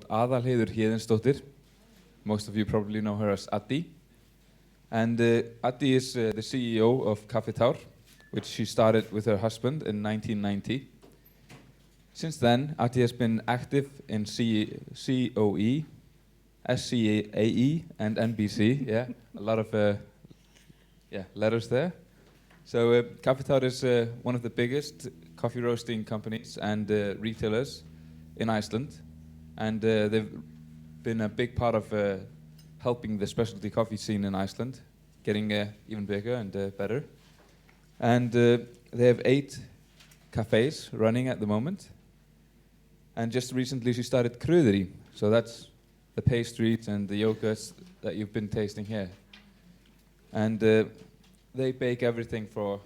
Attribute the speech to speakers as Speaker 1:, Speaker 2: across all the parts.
Speaker 1: Aðalheiður Héðinsdóttir. Most of you probably know her as Addý. And Addý is the CEO of Kaffitár, which she started with her husband in 1990. Since then, Addý has been active in COE, SCAE, and NBC. Yeah, a lot of letters there. So Kaffitar is one of the biggest coffee roasting companies and retailers in Iceland, and they've been a big part of helping the specialty coffee scene in Iceland, getting even bigger and better. And they have 8 cafes running at the moment. And just recently she started Kruðerí, so that's the pastries and the yogurts that you've been tasting here. And they bake everything for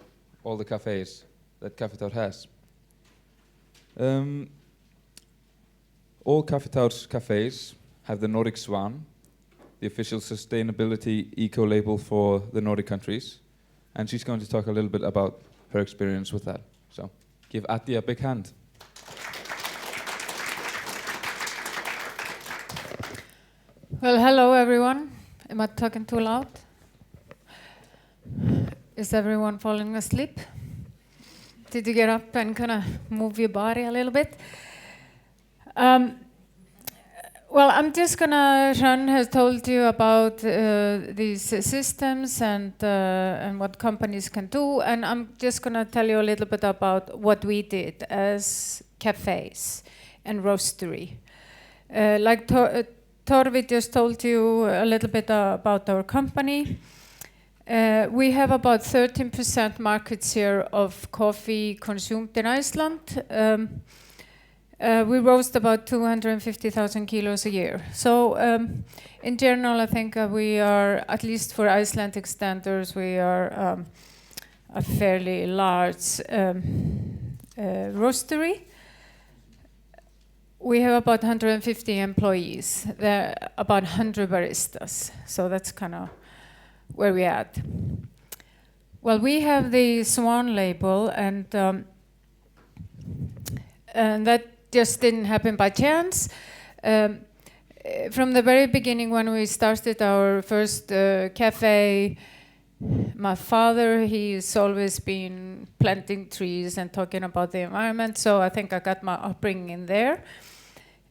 Speaker 1: all the cafes that Kaffitar has. All Kaffitár's cafes have the Nordic Swan, the official sustainability eco-label for the Nordic countries. And she's going to talk a little bit about her experience with that. So give Addý a big hand.
Speaker 2: Well, hello everyone. Am I talking too loud? Is everyone falling asleep? Did you get up and kind of move your body a little bit? Well, I'm just gonna, Hrönn has told you about these systems and what companies can do, and I'm just gonna tell you a little bit about what we did as cafes and roastery. Like Torvi just told you a little bit about our company. We have about 13% market share of coffee consumed in Iceland. We roast about 250,000 kilos a year. So in general, I think we are, at least for Icelandic standards, we are a fairly large roastery. We have about 150 employees. There are about 100 baristas. So that's kind of where we're at. Well, we have the Swan label, and that just didn't happen by chance. From the very beginning, when we started our first cafe, my father, he's always been planting trees and talking about the environment, so I think I got my upbringing there.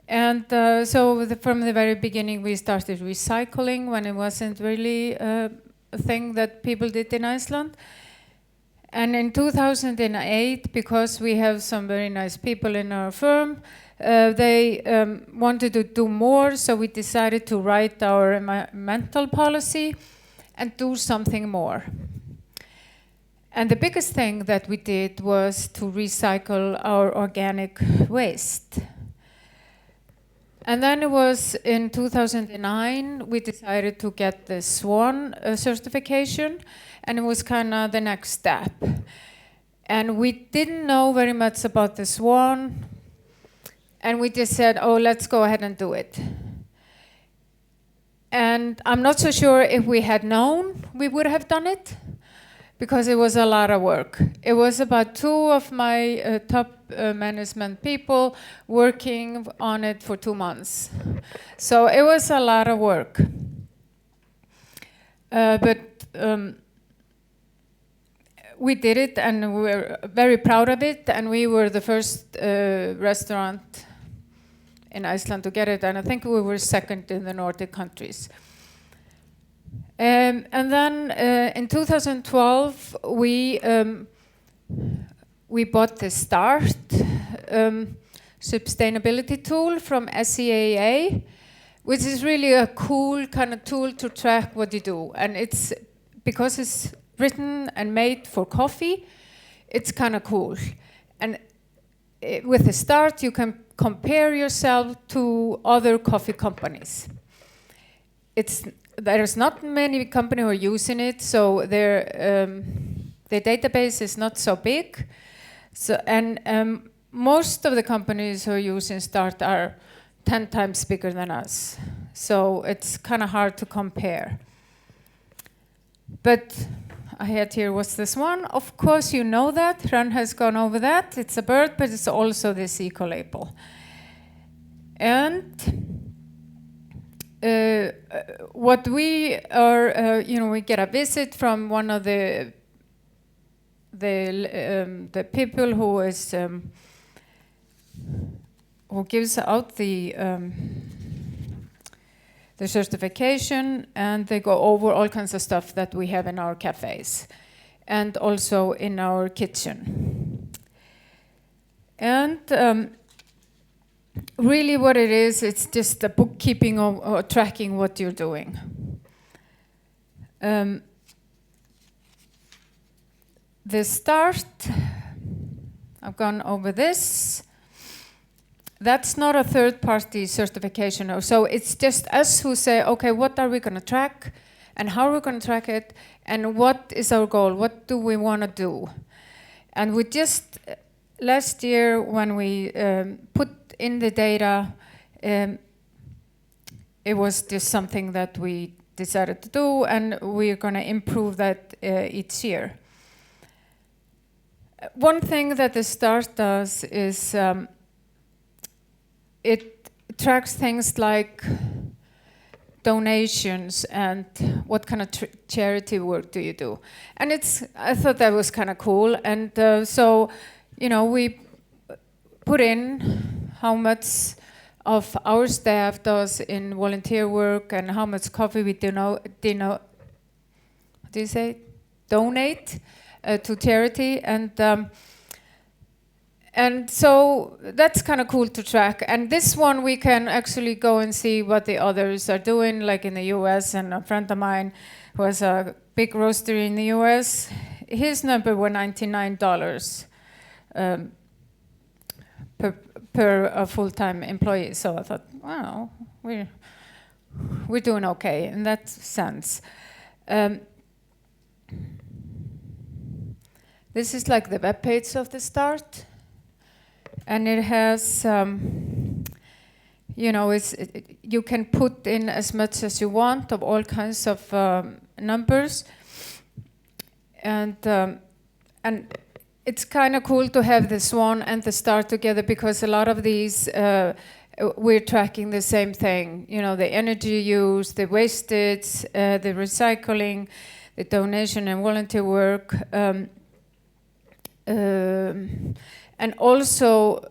Speaker 2: And so from the very beginning, we started recycling when it wasn't really a thing that people did in Iceland. And in 2008, because we have some very nice people in our firm, they wanted to do more, so we decided to write our environmental policy and do something more. And the biggest thing that we did was to recycle our organic waste. And then it was in 2009, we decided to get the Swan certification, and it was kind of the next step. And we didn't know very much about the Swan, and we just said, oh, let's go ahead and do it. And I'm not so sure if we had known we would have done it, because it was a lot of work. It was about 2 of my top management people working on it for 2 months. So it was a lot of work. But we did it, and we were very proud of it, and we were the first restaurant in Iceland to get it, and I think we were second in the Nordic countries. And then in 2012, we bought the START sustainability tool from SCAA, which is really a cool kind of tool to track what you do. And it's because it's written and made for coffee, it's kind of cool. And with the START, you can compare yourself to other coffee companies. There's not many companies who are using it, so the database is not so big. So, and most of the companies who are using START are 10 times bigger than us. So it's kind of hard to compare. But I had here, what's this one? Of course you know that. Hrönn has gone over that. It's a bird, but it's also this eco-label. And what we are, we get a visit from one of the people who gives out the certification, and they go over all kinds of stuff that we have in our cafes and also in our kitchen. And really what it is, it's just the bookkeeping or tracking what you're doing. The start, I've gone over this. That's not a third-party certification, so it's just us who say, okay, what are we going to track, and how are we going to track it, and what is our goal? What do we want to do? And we just last year, when we put in the data, it was just something that we decided to do, and we're going to improve that each year. One thing that the START does is it tracks things like donations and what kind of charity work do you do. And I thought that was kind of cool. And so, we put in how much of our staff does in volunteer work and how much coffee we donate to charity. And so that's kind of cool to track. And this one we can actually go and see what the others are doing, like in the US. And a friend of mine who has a big roastery in the US, his number were $99 per a full-time employee. So I thought, wow, we're doing okay in that sense. This is like the web page of the START. And it has, you can put in as much as you want of all kinds of numbers. And it's kind of cool to have the Swan and the START together, because a lot of these, we're tracking the same thing. The energy use, the wastage, the recycling, the donation and volunteer work. And also,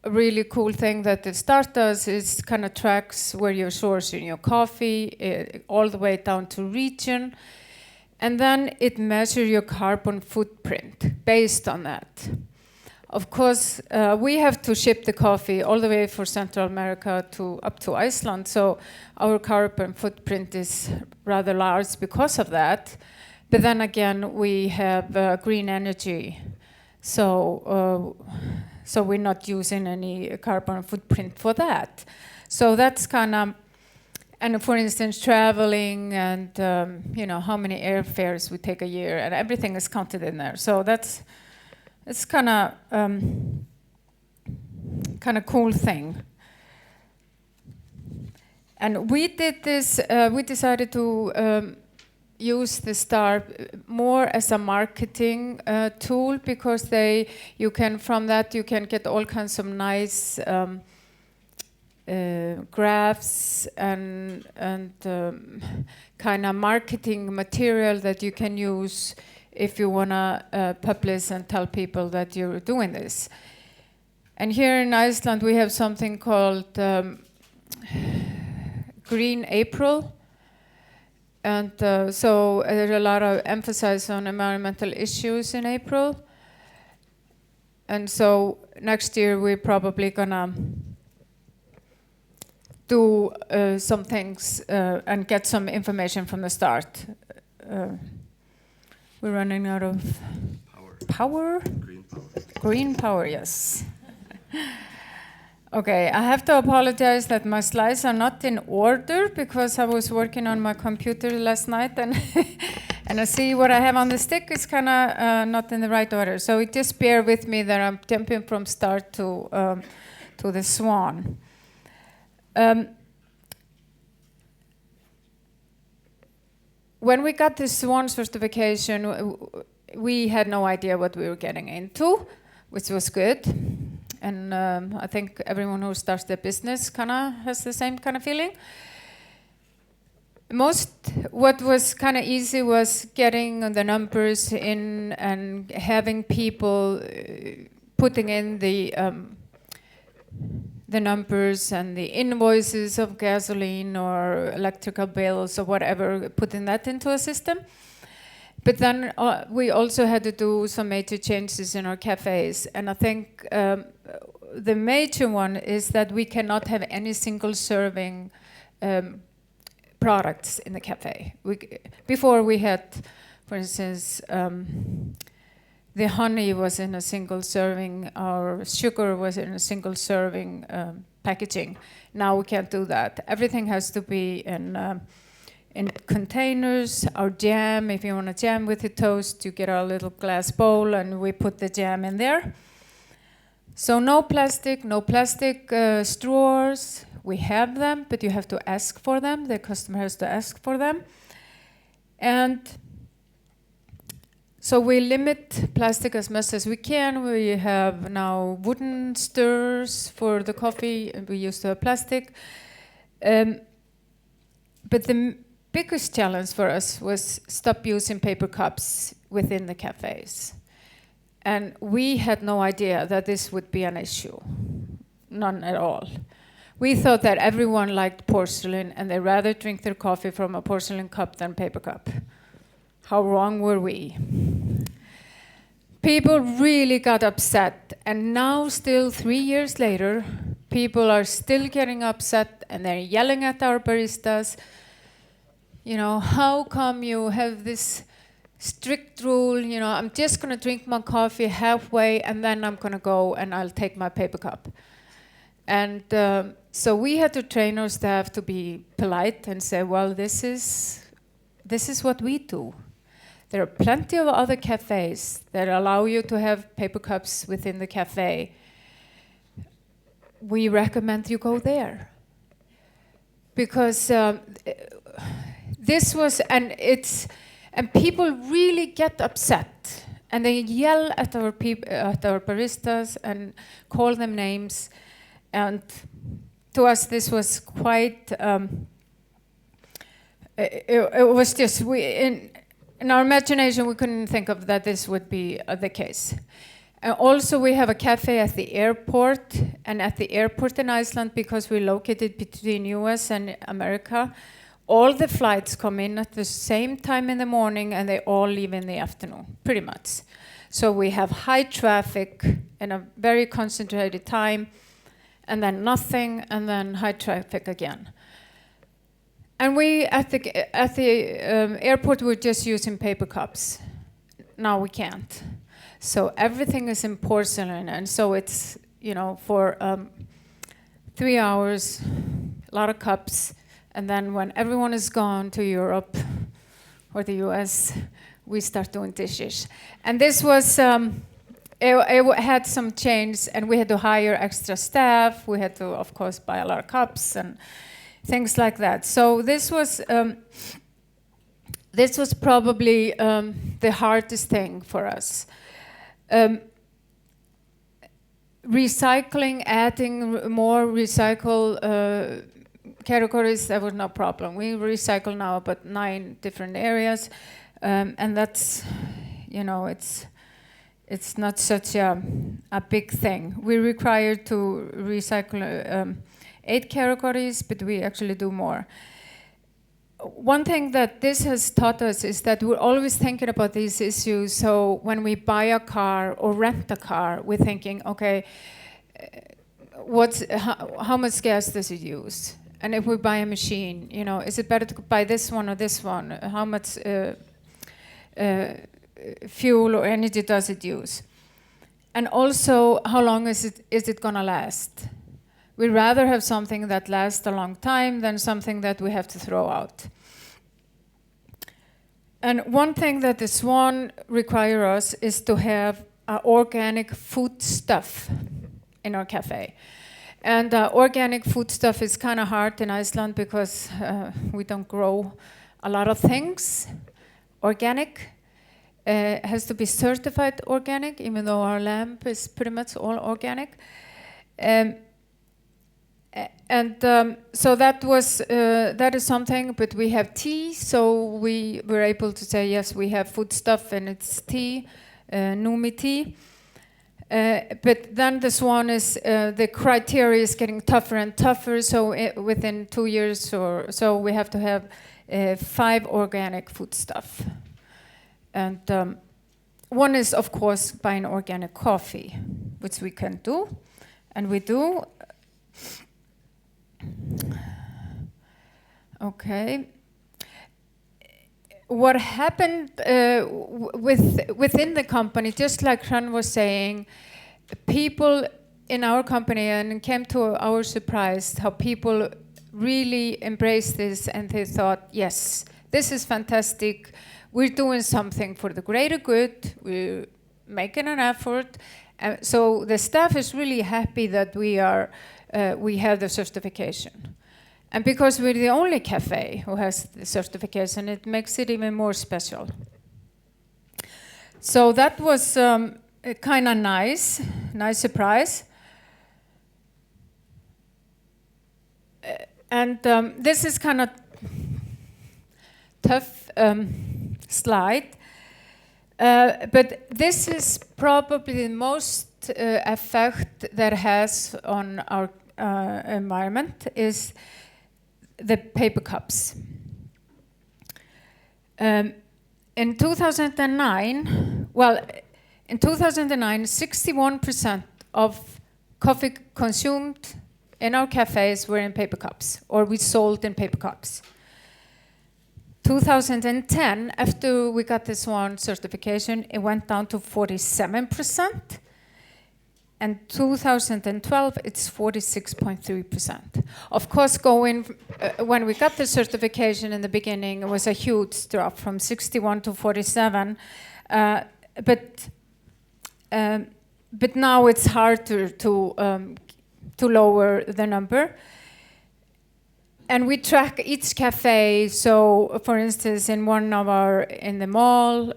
Speaker 2: a really cool thing that the START does is kind of tracks where you're sourcing your coffee, all the way down to region. And then it measures your carbon footprint based on that. Of course, we have to ship the coffee all the way for Central America up to Iceland. So our carbon footprint is rather large because of that. But then again, we have green energy. So we're not using any carbon footprint for that. So that's kind of, and for instance, traveling and how many airfares we take a year, and everything is counted in there. So it's kind of cool thing. And we did this. We decided to use the STAR more as a marketing tool, because from that you can get all kinds of nice graphs and kind of marketing material that you can use if you want to publish and tell people that you're doing this. And here in Iceland we have something called Green April. And so there's a lot of emphasis on environmental issues in April. And so next year we're probably gonna do some things and get some information from the start. We're running out of power?
Speaker 3: Green power.
Speaker 2: Green power, yes. Okay, I have to apologize that my slides are not in order, because I was working on my computer last night and and I see what I have on the stick is kind of not in the right order. So just bear with me that I'm jumping from start to the Swan. When we got the Swan certification, we had no idea what we were getting into, which was good. And I think everyone who starts their business kind of has the same kind of feeling. What was kind of easy was getting the numbers in and having people putting in the numbers and the invoices of gasoline or electrical bills or whatever, putting that into a system. But then we also had to do some major changes in our cafes. And I think the major one is that we cannot have any single serving products in the cafe. Before we had, for instance, the honey was in a single serving, our sugar was in a single serving packaging. Now we can't do that. Everything has to be in containers. Our jam, if you want a jam with the toast, you get a little glass bowl and we put the jam in there. So no plastic straws. We have them, but you have to ask for them. The customer has to ask for them. And so we limit plastic as much as we can. We have now wooden stirrers for the coffee. We used to have plastic. But the biggest challenge for us was stop using paper cups within the cafes. And we had no idea that this would be an issue. None at all. We thought that everyone liked porcelain and they'd rather drink their coffee from a porcelain cup than paper cup. How wrong were we? People really got upset, and now still 3 years later, people are still getting upset and they're yelling at our baristas. You know, how come you have this strict rule? You know, I'm just gonna drink my coffee halfway and then I'm gonna go and I'll take my paper cup. And so we had to train our staff to be polite and say, well, this is what we do. There are plenty of other cafes that allow you to have paper cups within the cafe. We recommend you go there. Because this was, and people really get upset. And they yell at our baristas and call them names. And to us, this was quite, it was just, in our imagination, we couldn't think of that this would be the case. Also, we have a cafe at the airport, and at the airport in Iceland, because we're located between US and America, all the flights come in at the same time in the morning, and they all leave in the afternoon, pretty much. So we have high traffic in a very concentrated time, and then nothing, and then high traffic again. And we, at the airport, we're just using paper cups. Now we can't. So everything is in porcelain, and so it's, you know, for 3 hours, a lot of cups, and then when everyone is gone to Europe or the US, we start doing dishes. And this was, it had some change, and we had to hire extra staff. We had to, of course, buy a lot of cups and things like that. So this was probably the hardest thing for us. Recycling, adding more recycle categories, that was no problem. We recycle now about 9 different areas, and that's, you know, it's not such a big thing. We're required to recycle 8 categories, but we actually do more. One thing that this has taught us is that we're always thinking about these issues. So when we buy a car or rent a car, we're thinking, okay, how much gas does it use? And if we buy a machine, you know, is it better to buy this one or this one? How much fuel or energy does it use? And also, how long is it gonna last? We'd rather have something that lasts a long time than something that we have to throw out. And one thing that the Swan require us is to have organic food stuff in our cafe. And organic food stuff is kind of hard in Iceland because we don't grow a lot of things organic. It has to be certified organic, even though our lamb is pretty much all organic. So that is something, but we have tea, so we were able to say, yes, we have food stuff and it's tea, Numi tea. But then the Swan is, the criteria is getting tougher and tougher, so within 2 years or so we have to have 5 organic food stuff. And one is, of course, buying organic coffee, which we can do, and we do. Okay. What happened within the company, just like Hrönn was saying, people in our company, and it came to our surprise, how people really embraced this and they thought, yes, this is fantastic. We're doing something for the greater good. We're making an effort. So the staff is really happy that we have the certification. And because we're the only cafe who has the certification, it makes it even more special. So that was kind of nice surprise. And this is kind of tough slide. But this is probably the most effect that has on our environment is the paper cups. In 2009, 61% of coffee consumed in our cafes were in paper cups, or we sold in paper cups. 2010, after we got the Swan certification, it went down to 47%. And 2012, it's 46.3%. Of course, when we got the certification in the beginning, it was a huge drop from 61 to 47. But now it's harder to lower the number. And we track each cafe. So, for instance, in the mall,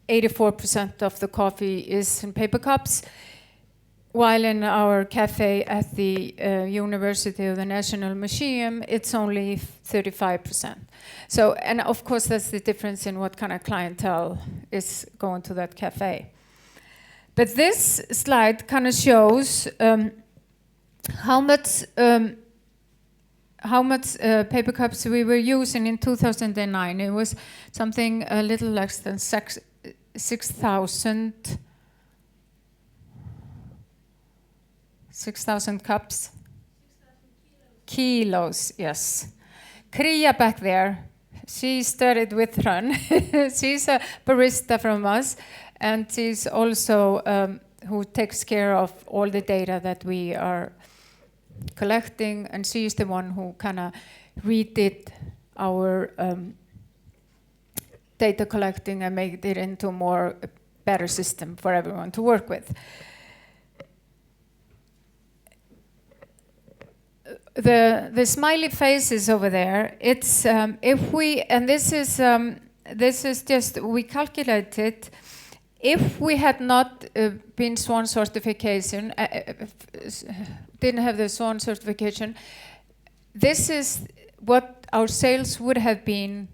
Speaker 2: 84% of the coffee is in paper cups. While in our cafe at the University of the National Museum, it's only 35%. So, and of course, that's the difference in what kind of clientele is going to that cafe. But this slide kind of shows how much paper cups we were using in 2009. It was something a little less than 6,000 cups. Kilos, yes. Kria back there, she studied with Hrönn. She's a barista from us, and she's also who takes care of all the data that we are collecting, and she's the one who kind of redid our data collecting and made it into a more better system for everyone to work with. The smiley faces over there, it's if we, and this is just, we calculated, if we had not been Swan certification, didn't have the Swan certification, this is what our sales would have been,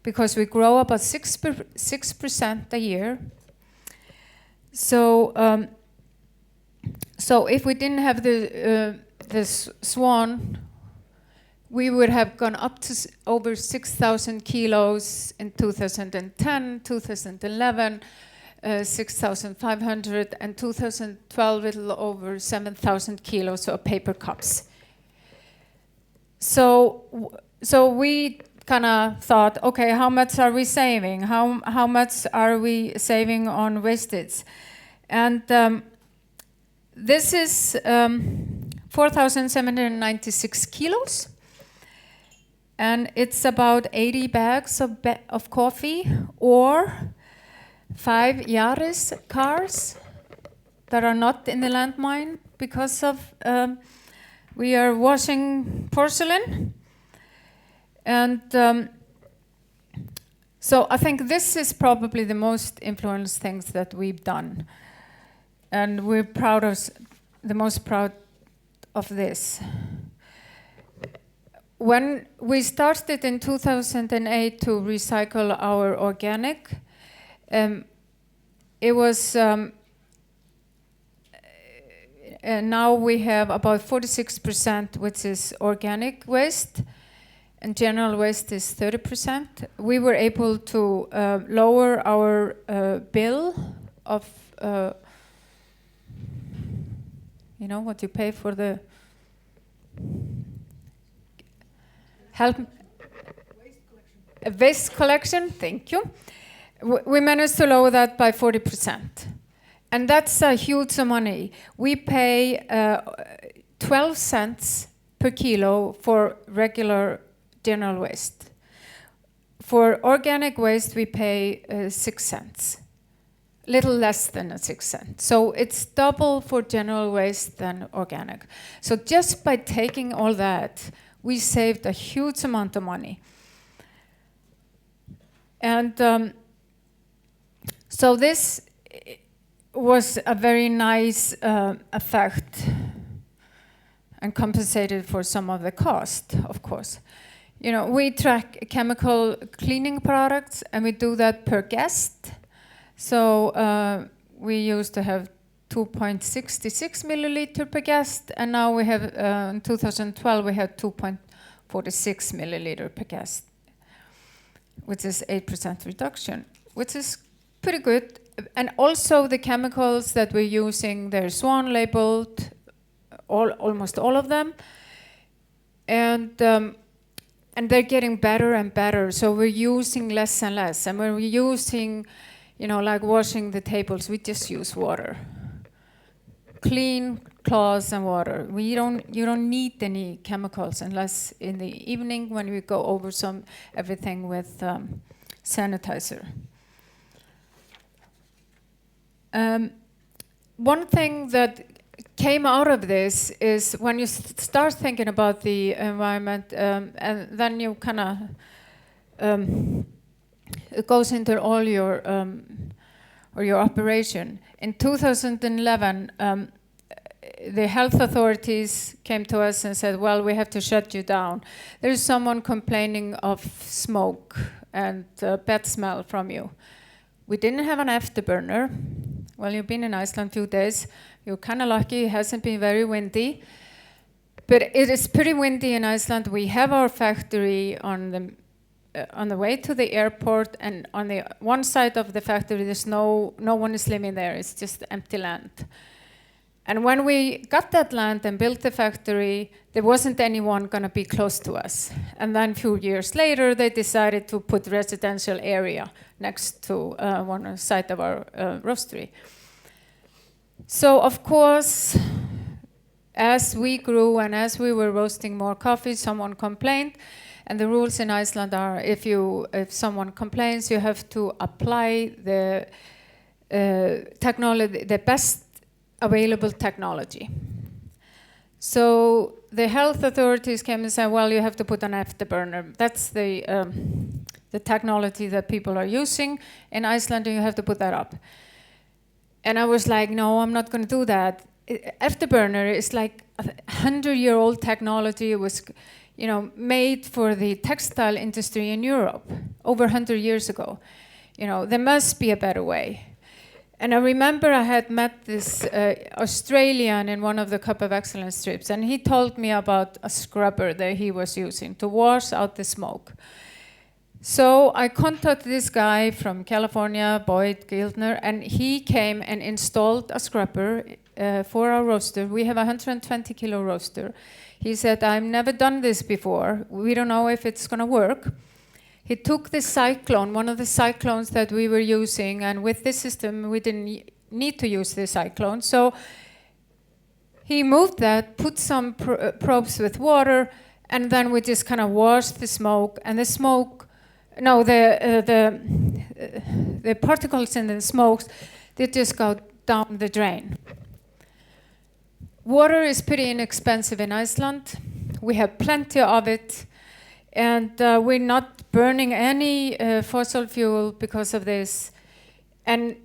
Speaker 2: because we grow about 6% a year. So if we didn't have the Swan, we would have gone up to over 6,000 kilos in 2010, 2011, 6,500, and 2012 little over 7,000 kilos of paper cups. So we kind of thought, okay, how much are we saving? How much are we saving on wastage? And this is 4,796 kilos. And it's about 80 bags of coffee, or 5 Yaris cars that are not in the landmine because of we are washing porcelain. And so I think this is probably the most influential things that we've done. And we're proud of, the most proud of this. When we started in 2008 to recycle our organic, it was, now we have about 46%, which is organic waste, and general waste is 30%. We were able to lower our bill of, you know, what you pay for the waste collection, thank you. We managed to lower that by 40%. And that's a huge money. We pay 12 cents per kilo for regular general waste. For organic waste, we pay 6 cents. Little less than 6 cents. So it's double for general waste than organic. So just by taking all that, we saved a huge amount of money. And so this was a very nice effect and compensated for some of the cost, of course. You know, we track chemical cleaning products, and we do that per guest. So we used to have 2.66 milliliter per guest, and now we have, in 2012, we had 2.46 milliliter per guest, which is 8% reduction, which is pretty good. And also the chemicals that we're using, they're Swan labeled, almost all of them. And they're getting better and better. So we're using less and less. And when we're using, you know, like washing the tables, we just use water. Clean cloths and water. You don't need any chemicals unless in the evening when we go over everything with sanitizer. One thing that came out of this is when you start thinking about the environment, and then you kind of it goes into all your operation. In 2011, the health authorities came to us and said, well, we have to shut you down. There's someone complaining of smoke and bad smell from you. We didn't have an afterburner. Well, you've been in Iceland a few days. You're kind of lucky. It hasn't been very windy. But it is pretty windy in Iceland. We have our factory on the way to the airport, and on the one side of the factory, there's no one is living there. It's just empty land. And when we got that land and built the factory, there wasn't anyone going to be close to us. And then a few years later, they decided to put residential area next to one side of our roastery. So, of course, as we grew and as we were roasting more coffee, someone complained. And the rules in Iceland are if someone complains, you have to apply the technology, the best available technology. So the health authorities came and said, well, you have to put an afterburner. That's the technology that people are using in Iceland, and you have to put that up. And I was like, no, I'm not going to do that. Afterburner is like 100-year-old technology. It was, you know, made for the textile industry in Europe over 100 years ago. You know, there must be a better way. And I remember I had met this Australian in one of the Cup of Excellence trips, and he told me about a scrubber that he was using to wash out the smoke. So I contacted this guy from California, Boyd Gildner, and he came and installed a scrubber for our roaster. We have a 120 kilo roaster. He said, I've never done this before. We don't know if it's going to work. He took the cyclone, one of the cyclones that we were using, and with this system, we didn't need to use the cyclone. So he moved that, put some probes with water, and then we just kind of washed the smoke, and the smoke, no, the particles in the smokes, they just go down the drain. Water is pretty inexpensive in Iceland. We have plenty of it. And we're not burning any fossil fuel because of this. And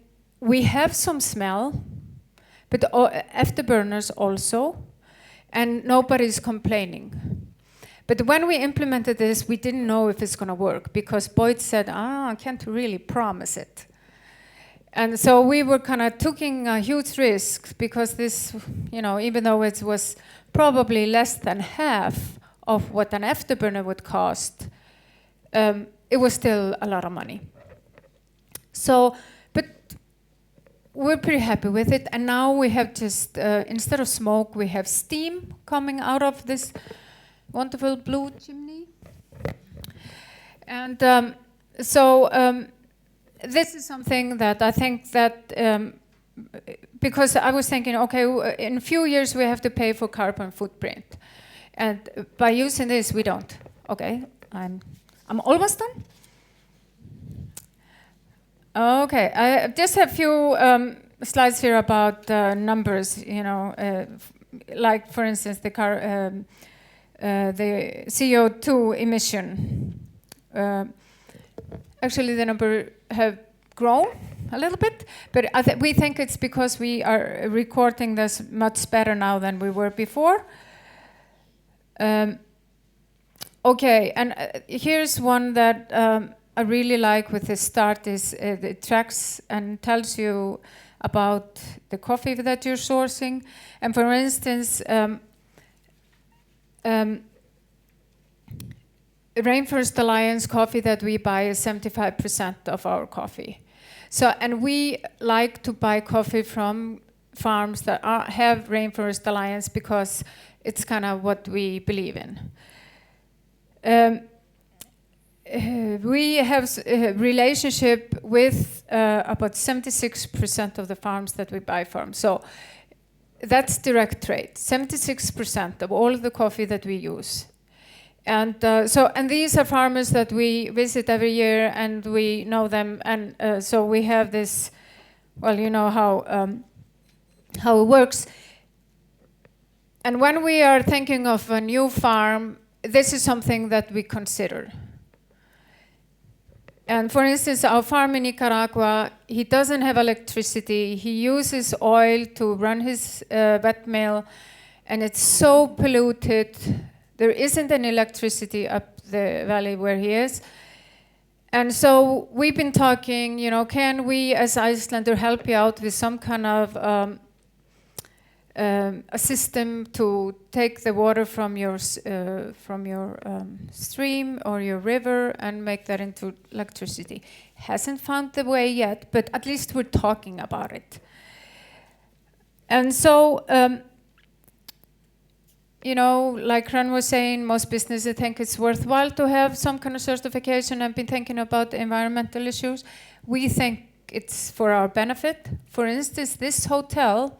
Speaker 2: we have some smell, but afterburners also. and nobody's complaining. But when we implemented this, we didn't know if it's going to work because Boyd said, I can't really promise it. And so we were kind of taking a huge risk because this, even though it was probably less than half of what an afterburner would cost, it was still a lot of money. So, but we're pretty happy with it. And now we have just, instead of smoke, we have steam coming out of this wonderful blue chimney. And this is something that I think that, because I was thinking, okay, in a few years we have to pay for carbon footprint. And by using this, we don't. Okay, I'm almost done. Okay, I just have a few slides here about numbers, like for instance, the CO2 emission. Actually, the number have grown a little bit, but we think it's because we are recording this much better now than we were before. Okay, and here's one that I really like with the start is it tracks and tells you about the coffee that you're sourcing. And for instance, Rainforest Alliance coffee that we buy is 75% of our coffee. So, and we like to buy coffee from farms that have Rainforest Alliance because it's kind of what we believe in. We have a relationship with about 76% of the farms that we buy from. So that's direct trade, 76% of all of the coffee that we use. And and these are farmers that we visit every year, and we know them, and so we have this. Well, you know how it works. And when we are thinking of a new farm, this is something that we consider. And for instance, our farm in Nicaragua, he doesn't have electricity. He uses oil to run his wet mill, and it's so polluted. There isn't any electricity up the valley where he is. And so we've been talking, can we as Icelander help you out with some kind of a system to take the water from your stream or your river and make that into electricity. Hasn't found the way yet, but at least we're talking about it. And so, like Ran was saying, most businesses think it's worthwhile to have some kind of certification and been thinking about the environmental issues. We think it's for our benefit. For instance, this hotel,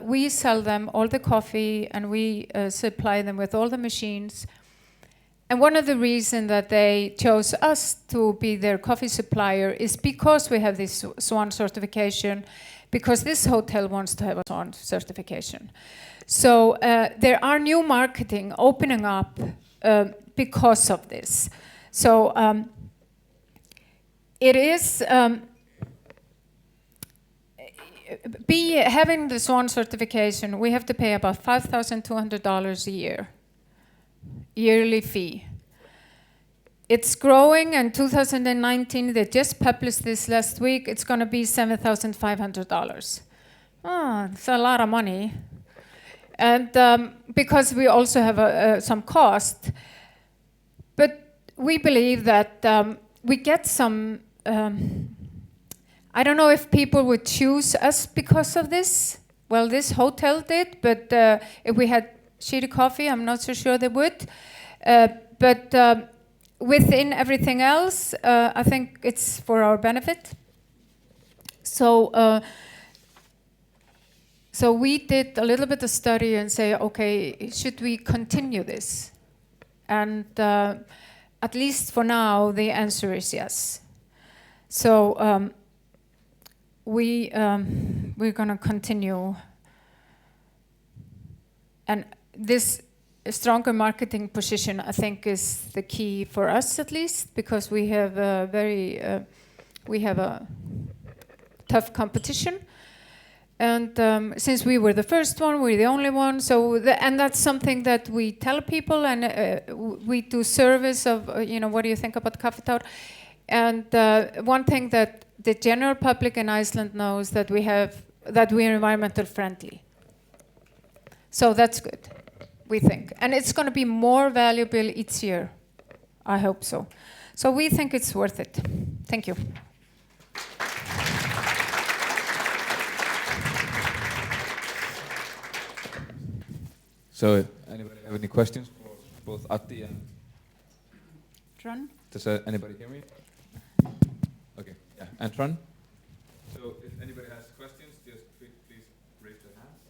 Speaker 2: we sell them all the coffee and we supply them with all the machines. And one of the reasons that they chose us to be their coffee supplier is because we have this Swan certification, because this hotel wants to have a Swan certification. So there are new marketing opening up because of this. So it is having the Swan certification, we have to pay about $5,200 a year, yearly fee. It's growing, and 2019, they just published this last week, it's going to be $7,500. Oh, it's a lot of money. And because we also have some cost. But we believe that we get some, I don't know if people would choose us because of this. Well, this hotel did, but if we had shitty coffee, I'm not so sure they would. But within everything else, I think it's for our benefit. So we did a little bit of study and say, okay, should we continue this? And at least for now, the answer is yes. So we're going to continue. And this stronger marketing position, I think, is the key for us, at least, because we have a tough competition. And since we were the first one, we're the only one. So, and that's something that we tell people, and we do service of, what do you think about Kaffitar? And one thing that the general public in Iceland knows that we're environmental friendly. So that's good, we think. And it's going to be more valuable each year. I hope so. So we think it's worth it. Thank you.
Speaker 1: So, anybody have any questions for both Addý and
Speaker 2: Tran?
Speaker 1: Does anybody hear me? Okay, yeah, and Tran? So, if anybody has questions, just please raise your hands.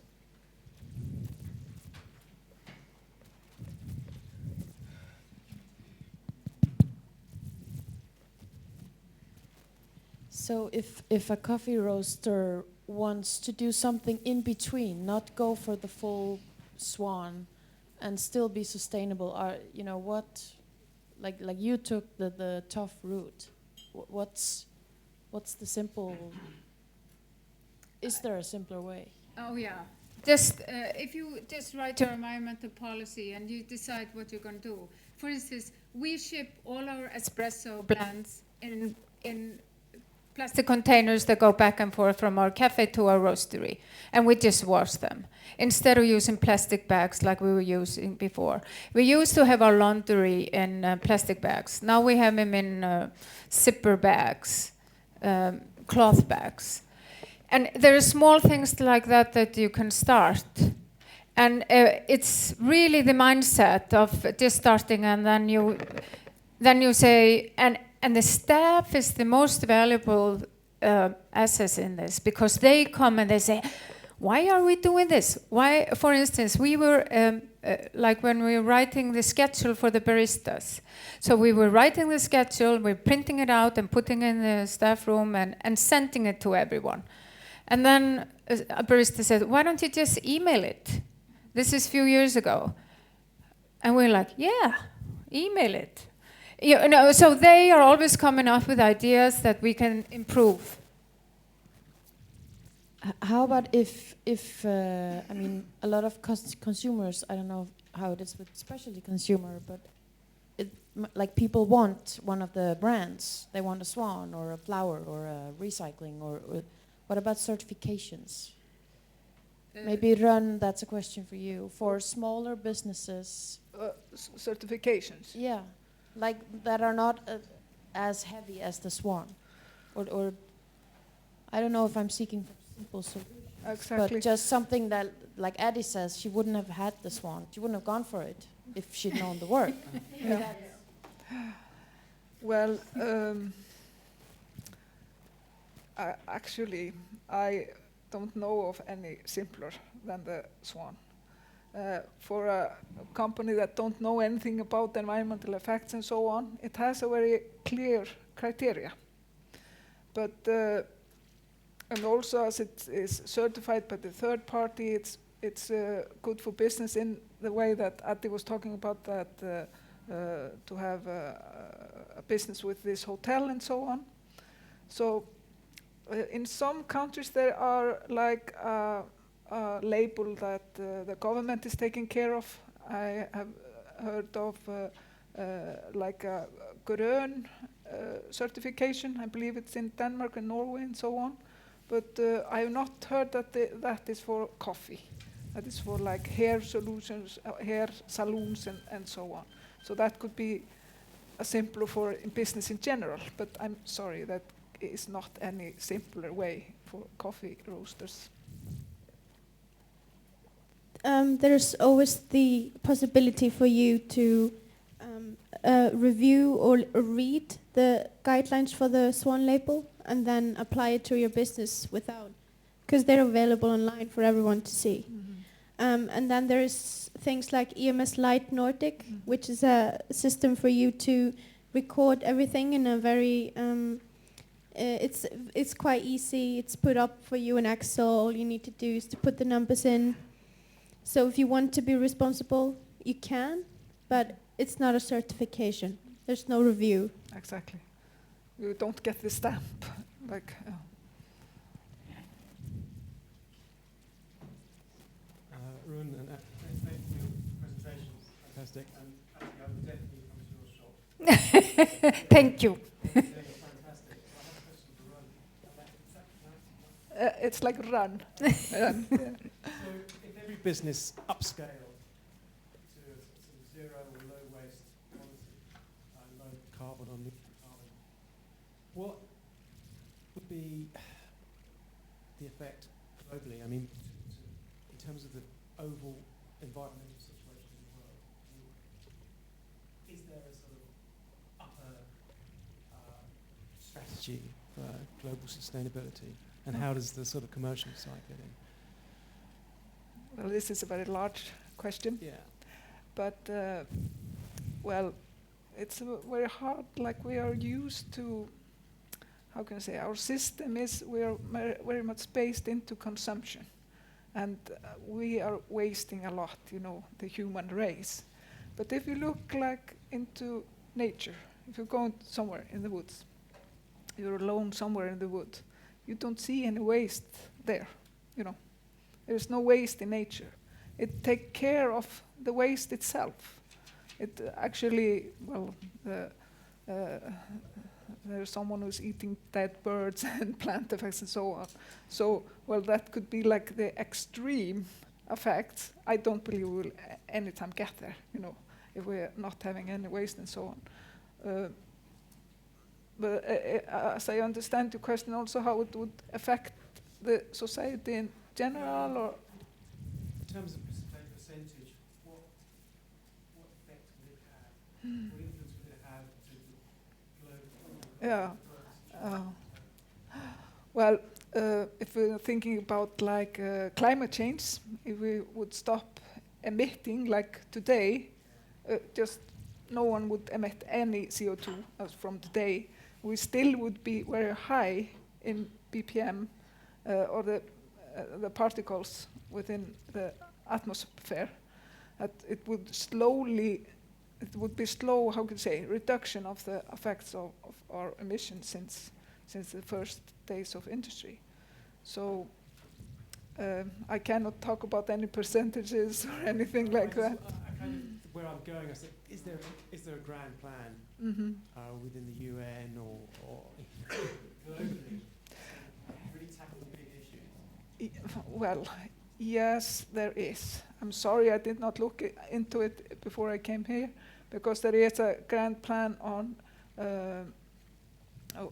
Speaker 3: So, if a coffee roaster wants to do something in between, not go for the full Swan, and still be sustainable, like you took the tough route. What's the simple? Is there a simpler way?
Speaker 2: Oh yeah, just if you just write your environmental policy and you decide what you're going to do. For instance, we ship all our espresso blends in plastic containers that go back and forth from our cafe to our roastery, and we just wash them instead of using plastic bags like we were using before. We used to have our laundry in plastic bags. Now we have them in zipper bags, cloth bags. And there are small things like that you can start. And it's really the mindset of just starting, and then you say, and the staff is the most valuable asset in this, because they come and they say, why are we doing this? Why, for instance, we were, like when we were writing the schedule for the baristas. So we were writing the schedule, we're printing it out and putting it in the staff room and sending it to everyone. And then a barista said, why don't you just email it? This is a few years ago. And we're like, yeah, email it. So they are always coming up with ideas that we can improve.
Speaker 3: How about if a lot of consumers, I don't know how it is with specialty consumer, but like people want one of the brands. They want a Swan or a flower or a recycling or what about certifications? Maybe Run, that's a question for you. For smaller businesses.
Speaker 4: Certifications?
Speaker 3: Yeah, like that are not as heavy as the Swan. Or I don't know if I'm seeking for simple solutions.
Speaker 4: Exactly.
Speaker 3: But just something that, like Addy says, she wouldn't have had the Swan. She wouldn't have gone for it if she'd known the work.
Speaker 4: Yeah. Well, actually, I don't know of any simpler than the Swan. For a company that don't know anything about environmental effects and so on, it has a very clear criteria. But and also, as it is certified by the third party, it's good for business in the way that Addý was talking about, that to have a business with this hotel and so on. So in some countries there are like a label that the government is taking care of. I have heard of like a grön certification. I believe it's in Denmark and Norway and so on. But I have not heard that that is for coffee. That is for like hair solutions, hair salons and so on. So that could be a simpler for in business in general. But I'm sorry, that is not any simpler way for coffee roasters.
Speaker 5: There's always the possibility for you to review or read the guidelines for the Swan label and then apply it to your business without, because they're available online for everyone to see. Mm-hmm. And then there's things like EMS Lite Nordic, mm-hmm. which is a system for you to record everything in a very it's quite easy. It's put up for you in Excel. All you need to do is to put the numbers in. So if you want to be responsible, you can, but it's not a certification. There's no review.
Speaker 4: Exactly. You don't get the stamp. Like.
Speaker 6: gentlemen, and thank you for your presentation. Fantastic. And actually, I will definitely come to your shop.
Speaker 2: Thank you.
Speaker 6: Fantastic. I have a question for Ron.
Speaker 4: It's like run. Run, yeah.
Speaker 6: So, if every business upscale to a sort of zero or low waste policy, low carbon or neutral carbon, what would be the effect globally? I mean, in terms of the overall environmental situation in the world, is there a sort of upper strategy for global sustainability? And how does the sort of commercial side fit in?
Speaker 4: Well, this is a very large question.
Speaker 6: Yeah.
Speaker 4: But, well, it's very hard, like we are used to, how can I say, our system is, we are very much based into consumption. And we are wasting a lot, you know, the human race. But if you look like into nature, if you go somewhere in the woods, you're alone somewhere in the wood, you don't see any waste there, you know. There's no waste in nature. It takes care of the waste itself. It actually, well, there's someone who's eating dead birds and plant effects and so on. So, well, that could be like the extreme effects. I don't believe we will anytime get there, you know, if we're not having any waste and so on. But as I understand your question also, how it would affect the society in general, or?
Speaker 6: In terms of percentage, what effect would it have? What influence would it have to the global?
Speaker 4: Yeah. Well, if we're thinking about like climate change, if we would stop emitting like today, just no one would emit any CO2 as from today, we still would be very high in BPM or the particles within the atmosphere. That it would be slow, how can you say, reduction of the effects of our emissions since the first days of industry. So I cannot talk about any percentages or anything like that.
Speaker 6: Where I'm going, I said, is there a grand plan within the UN or globally really tackle the big issues?
Speaker 4: Well, yes, there is. I'm sorry I did not look into it before I came here, because there is a grand plan on,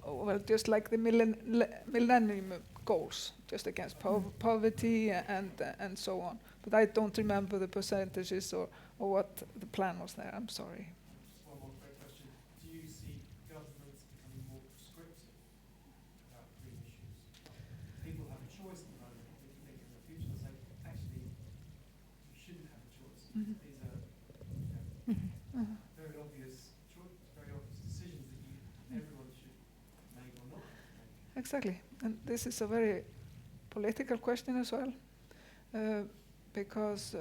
Speaker 4: well, just like the millennium goals, just against poverty and so on. But I don't remember the percentages or what the plan was there. I'm sorry.
Speaker 6: Just one more quick question. Do you see governments becoming more prescriptive about green issues? People have a choice at the moment. If you think in the future, they'll say, actually, you shouldn't have a choice.
Speaker 4: Mm-hmm.
Speaker 6: These are very obvious decisions that everyone should make or not make.
Speaker 4: Exactly. And this is a very political question as well, because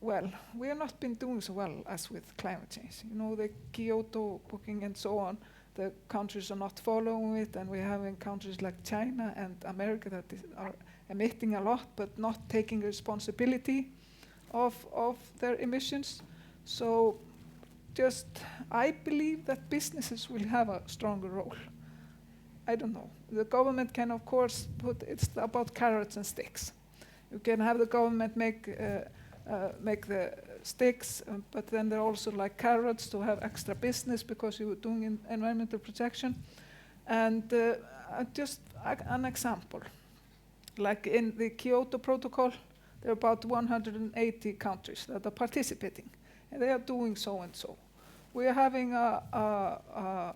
Speaker 4: well, we have not been doing so well as with climate change. You know, the Kyoto booking and so on, the countries are not following it, and we have in countries like China and America that are emitting a lot, but not taking responsibility of their emissions. So just, I believe that businesses will have a stronger role. I don't know. The government can, of course, it's about carrots and sticks. You can have the government make the sticks, but then there are also like carrots to have extra business because you are doing environmental protection. And just an example, like in the Kyoto Protocol, there are about 180 countries that are participating, and they are doing so and so. We are having a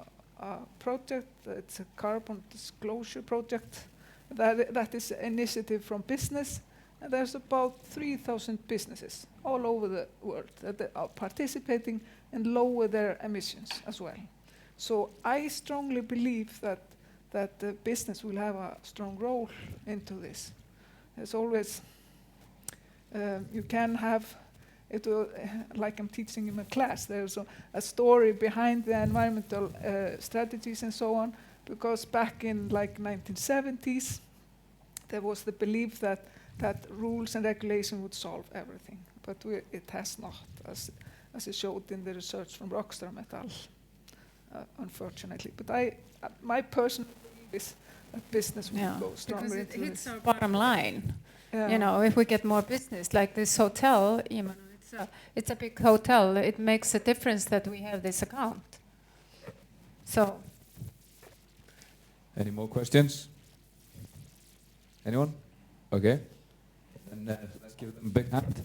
Speaker 4: project, it's a carbon disclosure project, that is an initiative from business, and there's about 3,000 businesses all over the world that are participating and lower their emissions as well. So I strongly believe that the business will have a strong role into this. There's always, you can have, it like I'm teaching in a class, there's a story behind the environmental strategies and so on, because back in like 1970s, there was the belief that that rules and regulation would solve everything, but it has not, as it showed in the research from Rockström et al. Unfortunately. But my personal belief is that business will go stronger.
Speaker 2: Because it
Speaker 4: into
Speaker 2: hits
Speaker 4: this.
Speaker 2: our bottom line.
Speaker 4: Yeah.
Speaker 2: You know, if we get more business, like this hotel, you know, it's a big hotel. It makes a difference that we have this account. So.
Speaker 1: Any more questions? Anyone? Okay. And let's give them a big hand.